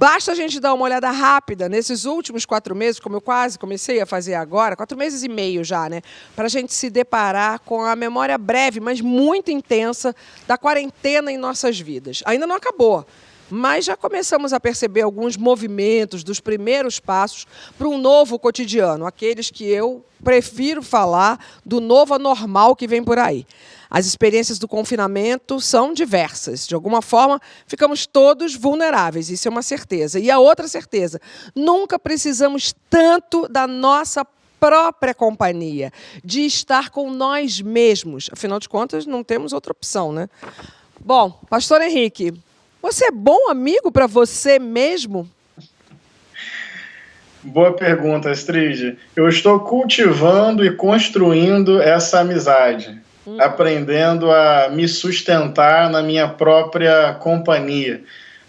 Basta a gente dar uma olhada rápida nesses últimos 4 meses, como eu quase comecei a fazer agora, 4 meses e meio já, né? Para a gente se deparar com a memória breve, mas muito intensa, da quarentena em nossas vidas. Ainda não acabou, mas já começamos a perceber alguns movimentos dos primeiros passos para um novo cotidiano, aqueles que eu prefiro falar do novo anormal que vem por aí. As experiências do confinamento são diversas. De alguma forma, ficamos todos vulneráveis, isso é uma certeza. E a outra certeza, nunca precisamos tanto da nossa própria companhia, de estar com nós mesmos. Afinal de contas, não temos outra opção, né? Bom, pastor Henrique, você é bom amigo para você mesmo? Boa pergunta, Astrid. Eu estou cultivando e construindo essa amizade, aprendendo a me sustentar na minha própria companhia,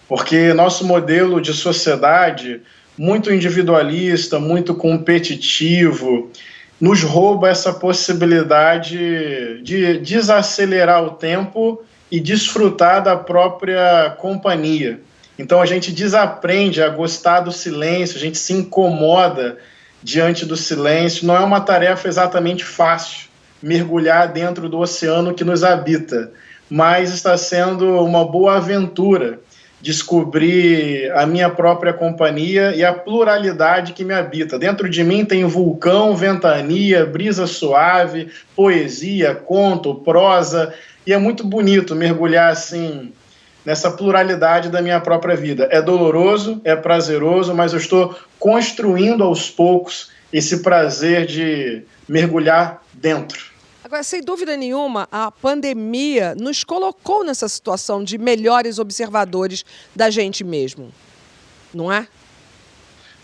porque nosso modelo de sociedade, muito individualista, muito competitivo, nos rouba essa possibilidade de desacelerar o tempo e desfrutar da própria companhia. Então a gente desaprende a gostar do silêncio, a gente se incomoda diante do silêncio. Não é uma tarefa exatamente fácil mergulhar dentro do oceano que nos habita, mas está sendo uma boa aventura descobrir a minha própria companhia e a pluralidade que me habita. Dentro de mim tem vulcão, ventania, brisa suave, poesia, conto, prosa, e é muito bonito mergulhar assim nessa pluralidade da minha própria vida. É doloroso, é prazeroso, mas eu estou construindo aos poucos esse prazer de mergulhar dentro. Agora, sem dúvida nenhuma, a pandemia nos colocou nessa situação de melhores observadores da gente mesmo, não é?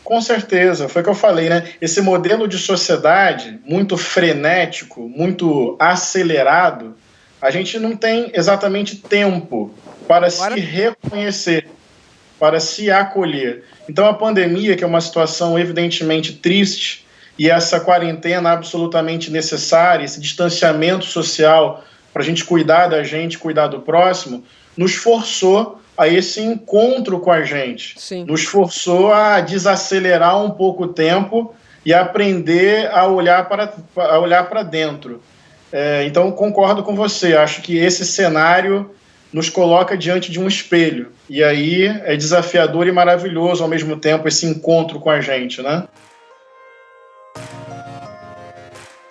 Com certeza, foi o que eu falei, né? Esse modelo de sociedade muito frenético, muito acelerado, a gente não tem exatamente tempo para se reconhecer, para se acolher. Então a pandemia, que é uma situação evidentemente triste, e essa quarentena absolutamente necessária, esse distanciamento social para a gente cuidar da gente, cuidar do próximo, nos forçou a esse encontro com a gente. Sim. Nos forçou a desacelerar um pouco o tempo e aprender a olhar para dentro. Então, concordo com você. Acho que esse cenário nos coloca diante de um espelho. E aí é desafiador e maravilhoso ao mesmo tempo esse encontro com a gente, né?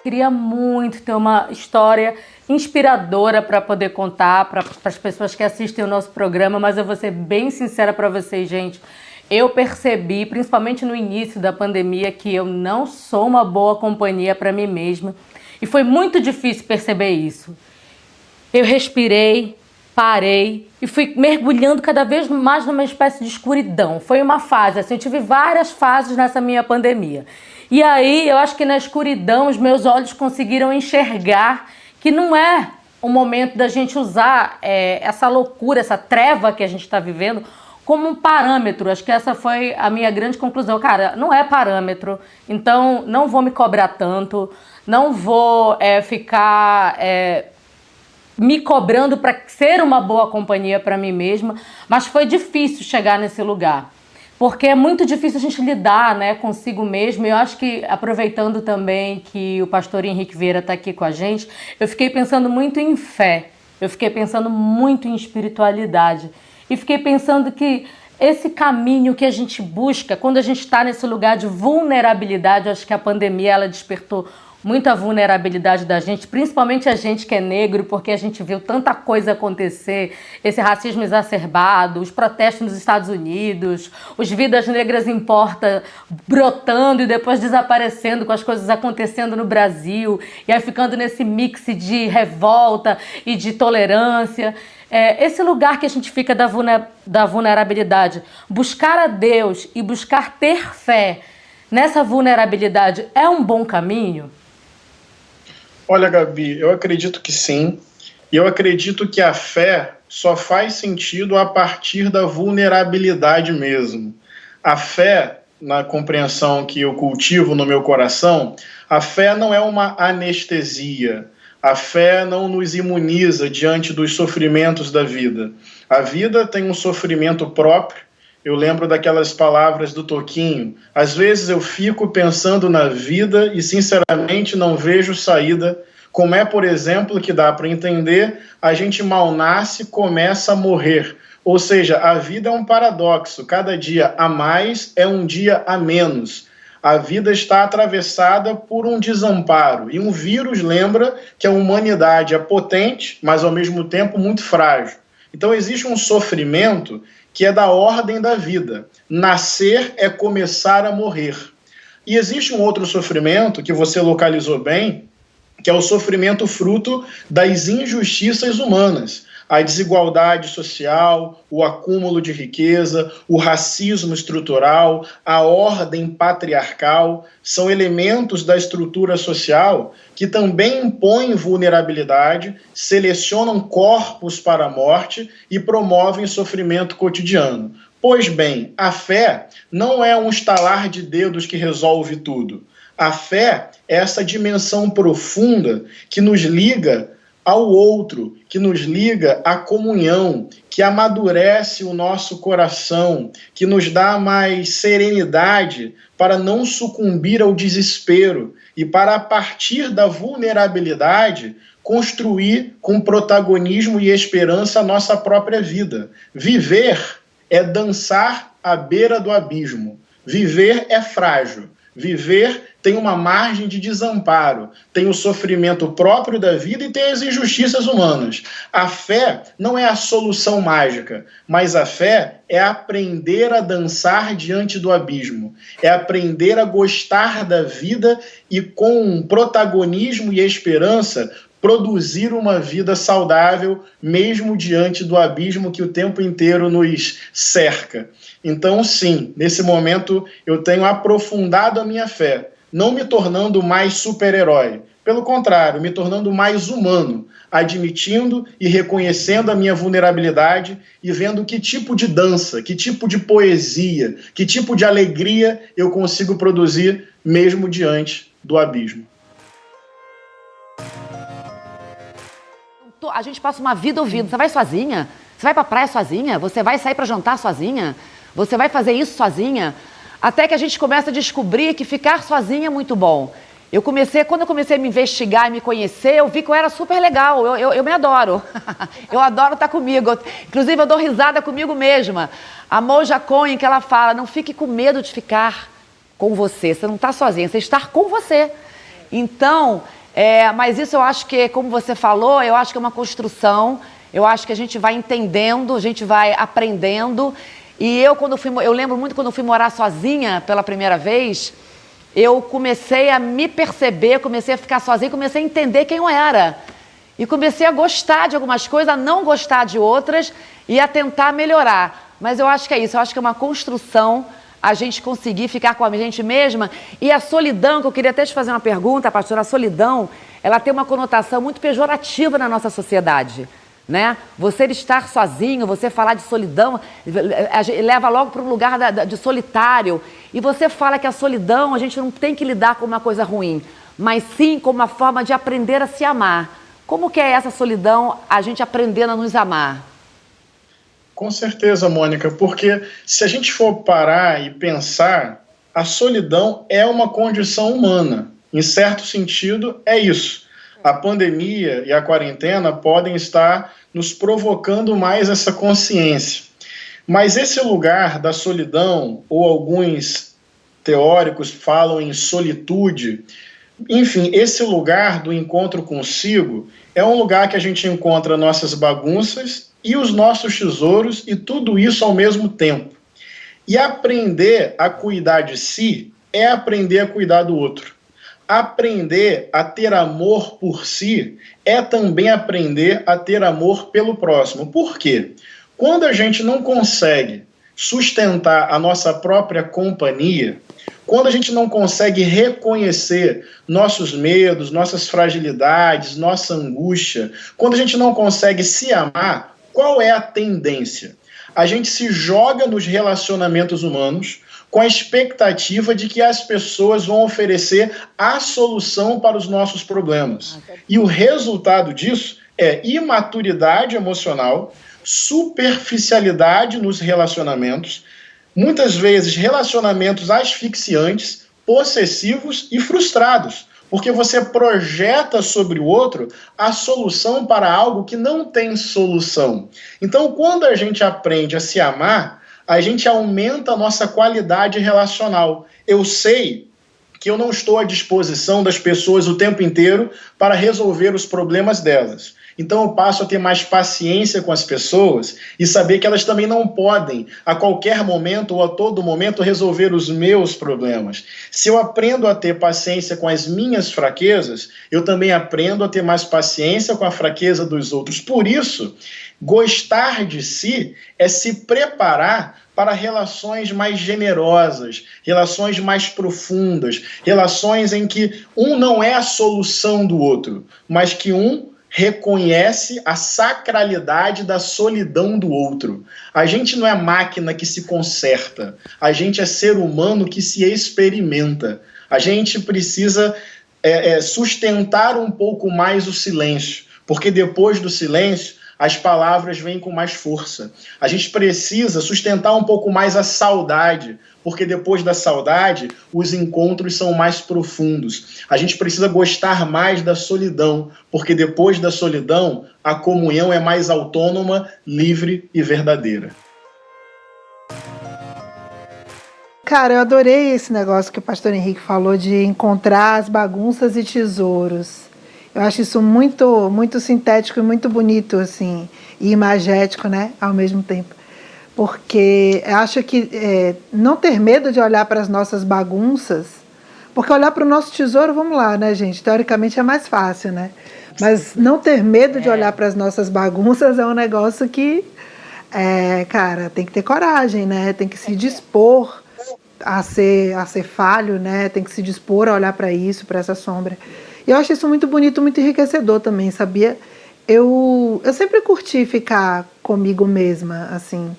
Queria muito ter uma história inspiradora para poder contar para as pessoas que assistem o nosso programa, mas eu vou ser bem sincera para vocês, gente. Eu percebi, principalmente no início da pandemia, que eu não sou uma boa companhia para mim mesma. E foi muito difícil perceber isso. Eu respirei, parei e fui mergulhando cada vez mais numa espécie de escuridão. Foi uma fase, assim, eu tive várias fases nessa minha pandemia. E aí, eu acho que na escuridão, os meus olhos conseguiram enxergar que não é o momento da gente usar essa loucura, essa treva que a gente está vivendo como um parâmetro. Acho que essa foi a minha grande conclusão. Cara, não é parâmetro, então não vou me cobrar tanto, não vou ficar me cobrando para ser uma boa companhia para mim mesma, mas foi difícil chegar nesse lugar. Porque é muito difícil a gente lidar, né, consigo mesmo. E eu acho que, aproveitando também que o pastor Henrique Vieira está aqui com a gente, eu fiquei pensando muito em fé, eu fiquei pensando muito em espiritualidade. E fiquei pensando que esse caminho que a gente busca, quando a gente está nesse lugar de vulnerabilidade, eu acho que a pandemia ela despertou muita vulnerabilidade da gente, principalmente a gente que é negro, porque a gente viu tanta coisa acontecer, esse racismo exacerbado, os protestos nos Estados Unidos, os Vidas Negras Importa brotando e depois desaparecendo, com as coisas acontecendo no Brasil, e aí ficando nesse mix de revolta e de tolerância. Esse lugar que a gente fica da vulnerabilidade, buscar a Deus e buscar ter fé nessa vulnerabilidade é um bom caminho? Olha, Gabi, eu acredito que sim, e eu acredito que a fé só faz sentido a partir da vulnerabilidade mesmo. A fé, na compreensão que eu cultivo no meu coração, a fé não é uma anestesia, a fé não nos imuniza diante dos sofrimentos da vida. A vida tem um sofrimento próprio eu lembro daquelas palavras do Toquinho. Às vezes eu fico pensando na vida e, sinceramente, não vejo saída. Como é, por exemplo, que dá para entender, a gente mal nasce e começa a morrer. Ou seja, a vida é um paradoxo. Cada dia a mais é um dia a menos. A vida está atravessada por um desamparo. E um vírus lembra que a humanidade é potente, mas, ao mesmo tempo, muito frágil. Então, existe um sofrimento que é da ordem da vida. Nascer é começar a morrer. E existe um outro sofrimento, que você localizou bem, que é o sofrimento fruto das injustiças humanas. A desigualdade social, o acúmulo de riqueza, o racismo estrutural, a ordem patriarcal, são elementos da estrutura social que também impõem vulnerabilidade, selecionam corpos para a morte e promovem sofrimento cotidiano. Pois bem, a fé não é um estalar de dedos que resolve tudo. A fé é essa dimensão profunda que nos liga ao outro, que nos liga à comunhão, que amadurece o nosso coração, que nos dá mais serenidade para não sucumbir ao desespero e para, a partir da vulnerabilidade, construir com protagonismo e esperança a nossa própria vida. Viver é dançar à beira do abismo. Viver é frágil. Viver tem uma margem de desamparo, tem o sofrimento próprio da vida e tem as injustiças humanas. A fé não é a solução mágica, mas a fé é aprender a dançar diante do abismo, é aprender a gostar da vida e, com protagonismo e esperança, produzir uma vida saudável, mesmo diante do abismo que o tempo inteiro nos cerca. Então, sim, nesse momento eu tenho aprofundado a minha fé, não me tornando mais super-herói. Pelo contrário, me tornando mais humano, admitindo e reconhecendo a minha vulnerabilidade e vendo que tipo de dança, que tipo de poesia, que tipo de alegria eu consigo produzir mesmo diante do abismo. A gente passa uma vida ouvindo. Você vai sozinha? Você vai pra praia sozinha? Você vai sair para jantar sozinha? Você vai fazer isso sozinha? Até que a gente começa a descobrir que ficar sozinha é muito bom. Quando eu comecei a me investigar e me conhecer, eu vi que eu era super legal. Eu me adoro. Eu adoro estar comigo. Inclusive, eu dou risada comigo mesma. A Moja Cohen, que ela fala, não fique com medo de ficar com você. Você não está sozinha, você está com você. Então, mas isso eu acho que, como você falou, eu acho que é uma construção. Eu acho que a gente vai entendendo, a gente vai aprendendo. E eu lembro muito quando eu fui morar sozinha pela primeira vez, eu comecei a me perceber, comecei a ficar sozinha, comecei a entender quem eu era. E comecei a gostar de algumas coisas, a não gostar de outras e a tentar melhorar. Mas eu acho que é isso, eu acho que é uma construção a gente conseguir ficar com a gente mesma. E a solidão, que eu queria até te fazer uma pergunta, pastora, a solidão, ela tem uma conotação muito pejorativa na nossa sociedade. Né? Você estar sozinho, você falar de solidão, leva logo para um lugar de solitário. E você fala que a solidão, a gente não tem que lidar com uma coisa ruim, mas sim como uma forma de aprender a se amar. Como que é essa solidão, a gente aprendendo a nos amar? Com certeza, Mônica, porque se a gente for parar e pensar, a solidão é uma condição humana. Em certo sentido, é isso. A pandemia e a quarentena podem estar nos provocando mais essa consciência. Mas esse lugar da solidão, ou alguns teóricos falam em solitude, enfim, esse lugar do encontro consigo é um lugar que a gente encontra nossas bagunças e os nossos tesouros e tudo isso ao mesmo tempo. E aprender a cuidar de si é aprender a cuidar do outro. Aprender a ter amor por si é também aprender a ter amor pelo próximo. Por quê? Quando a gente não consegue sustentar a nossa própria companhia, quando a gente não consegue reconhecer nossos medos, nossas fragilidades, nossa angústia, quando a gente não consegue se amar, qual é a tendência? A gente se joga nos relacionamentos humanos com a expectativa de que as pessoas vão oferecer a solução para os nossos problemas. E o resultado disso é imaturidade emocional, superficialidade nos relacionamentos, muitas vezes relacionamentos asfixiantes, possessivos e frustrados, porque você projeta sobre o outro a solução para algo que não tem solução. Então, quando a gente aprende a se amar, a gente aumenta a nossa qualidade relacional. Eu sei que eu não estou à disposição das pessoas o tempo inteiro para resolver os problemas delas. Então eu passo a ter mais paciência com as pessoas e saber que elas também não podem, a qualquer momento ou a todo momento, resolver os meus problemas. Se eu aprendo a ter paciência com as minhas fraquezas, eu também aprendo a ter mais paciência com a fraqueza dos outros. Por isso, gostar de si é se preparar para relações mais generosas, relações mais profundas, relações em que um não é a solução do outro, mas que um reconhece a sacralidade da solidão do outro. A gente não é máquina que se conserta, a gente é ser humano que se experimenta. A gente precisa sustentar um pouco mais o silêncio, porque depois do silêncio as palavras vêm com mais força. A gente precisa sustentar um pouco mais a saudade, porque depois da saudade, os encontros são mais profundos. A gente precisa gostar mais da solidão, porque depois da solidão, a comunhão é mais autônoma, livre e verdadeira. Cara, eu adorei esse negócio que o pastor Henrique falou de encontrar as bagunças e tesouros. Eu acho isso muito, muito sintético e muito bonito, assim, e imagético, né, ao mesmo tempo. Porque eu acho que não ter medo de olhar para as nossas bagunças, porque olhar para o nosso tesouro, vamos lá, né, gente, teoricamente é mais fácil, né? Mas não ter medo de olhar para as nossas bagunças é um negócio que, cara, tem que ter coragem, né? Tem que se dispor a ser falho, né? Tem que se dispor a olhar para isso, para essa sombra. E eu acho isso muito bonito, muito enriquecedor também, sabia? Eu sempre curti ficar comigo mesma, assim.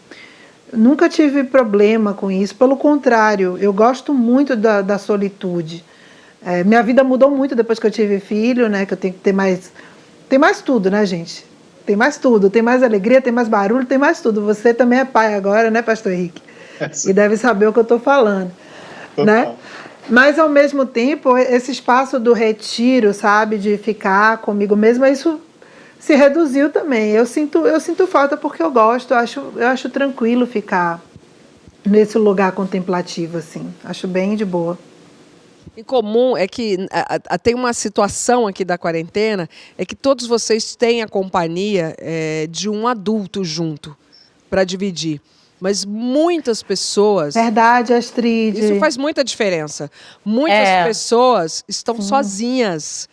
Nunca tive problema com isso, pelo contrário, eu gosto muito da solitude. Minha vida mudou muito depois que eu tive filho, né? Que eu tenho que ter mais... Tem mais tudo, né, gente? Tem mais tudo, tem mais alegria, tem mais barulho, tem mais tudo. Você também é pai agora, né, pastor Henrique? E deve saber o que eu estou falando, né? Mas, ao mesmo tempo, esse espaço do retiro, sabe, de ficar comigo mesma, isso se reduziu também. Eu sinto falta porque eu gosto, eu acho tranquilo ficar nesse lugar contemplativo, assim. Acho bem de boa. Em comum é que tem uma situação aqui da quarentena, é que todos vocês têm a companhia de um adulto junto para dividir. Mas muitas pessoas... Verdade, Astrid. Isso faz muita diferença. Muitas pessoas estão sozinhas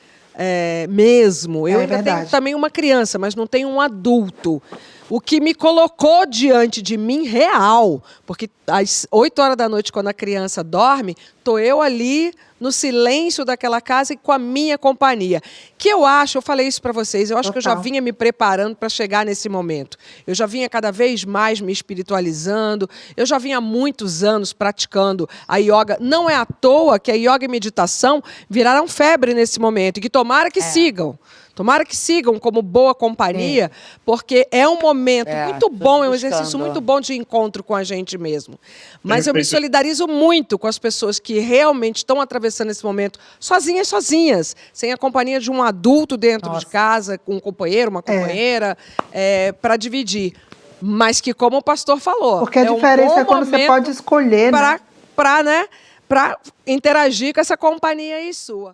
mesmo. Eu ainda tenho também uma criança, mas não tenho um adulto. O que me colocou diante de mim real, porque às 8 horas da noite, quando a criança dorme, estou eu ali no silêncio daquela casa e com a minha companhia. Que eu falei isso para vocês, eu acho que eu já vinha me preparando para chegar nesse momento. Eu já vinha cada vez mais me espiritualizando, eu já vinha há muitos anos praticando a yoga. Não é à toa que a yoga e meditação viraram febre nesse momento, e que tomara que sigam. Tomara que sigam como boa companhia, porque é um momento muito bom, é um exercício muito bom de encontro com a gente mesmo. Mas eu me solidarizo muito com as pessoas que realmente estão atravessando esse momento sozinhas, sem a companhia de um adulto dentro de casa, com um companheiro, uma companheira, para dividir. Mas que, como o pastor falou... Porque a diferença é quando você pode escolher, para interagir com essa companhia aí sua.